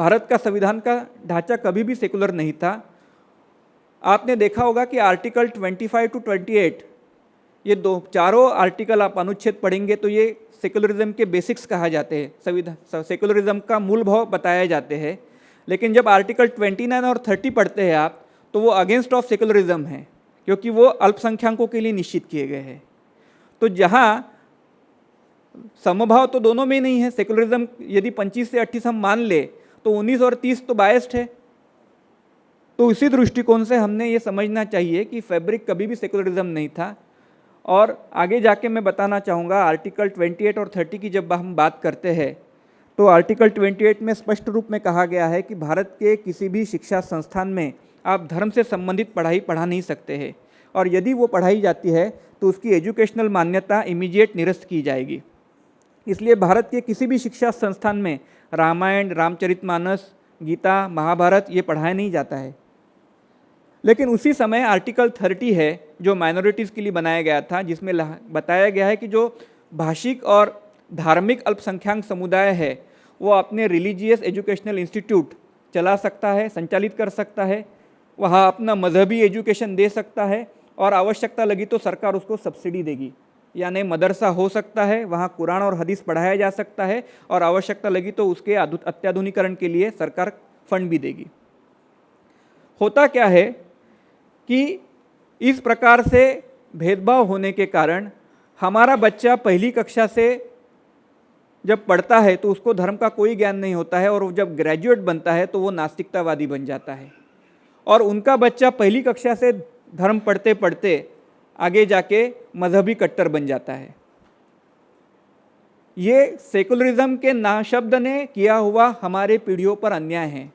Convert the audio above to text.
भारत का संविधान का ढांचा कभी भी सेकुलर नहीं था। आपने देखा होगा कि आर्टिकल 25 टू 28, ये चारों आर्टिकल आप अनुच्छेद पढ़ेंगे तो ये सेकुलरिज्म के बेसिक्स कहा जाते हैं, संविधान सेकुलरिज्म का मूल भाव बताए जाते हैं। लेकिन जब आर्टिकल 29 और 30 पढ़ते हैं आप, तो वो अगेंस्ट ऑफ सेकुलरिज्म है, क्योंकि वो अल्पसंख्यकों के लिए निश्चित किए गए हैं। तो जहाँ समभाव तो दोनों में नहीं है, सेकुलरिज्म यदि 25 से 28 हम मान ले तो 19 और 30 तो बायस्ड है। तो इसी दृष्टिकोण से हमने ये समझना चाहिए कि फैब्रिक कभी भी सेकुलरिज्म नहीं था। और आगे जाके मैं बताना चाहूँगा आर्टिकल 28 और 30 की जब हम बात करते हैं तो आर्टिकल 28 में स्पष्ट रूप में कहा गया है कि भारत के किसी भी शिक्षा संस्थान में आप धर्म से संबंधित पढ़ाई पढ़ा नहीं सकते हैं, और यदि वो पढ़ाई जाती है तो उसकी एजुकेशनल मान्यता इमीडिएट निरस्त की जाएगी। इसलिए भारत के किसी भी शिक्षा संस्थान में रामायण, रामचरितमानस, गीता, महाभारत ये पढ़ाया नहीं जाता है। लेकिन उसी समय आर्टिकल 30 है जो माइनॉरिटीज़ के लिए बनाया गया था, जिसमें बताया गया है कि जो भाषिक और धार्मिक अल्पसंख्यक समुदाय है वो अपने रिलीजियस एजुकेशनल इंस्टीट्यूट चला सकता है, संचालित कर सकता है, वहाँ अपना मजहबी एजुकेशन दे सकता है, और आवश्यकता लगी तो सरकार उसको सब्सिडी देगी। यानी मदरसा हो सकता है, वहाँ कुरान और हदीस पढ़ाया जा सकता है, और आवश्यकता लगी तो उसके अत्याधुनिकीकरण के लिए सरकार फंड भी देगी। होता क्या है कि इस प्रकार से भेदभाव होने के कारण हमारा बच्चा पहली कक्षा से जब पढ़ता है तो उसको धर्म का कोई ज्ञान नहीं होता है, और जब ग्रेजुएट बनता है तो वो नास्तिकतावादी बन जाता है, और उनका बच्चा पहली कक्षा से धर्म पढ़ते पढ़ते आगे जाके मजहबी कट्टर बन जाता है। ये सेकुलरिज्म के नाशब्द ने किया हुआ हमारे पीढ़ियों पर अन्याय है।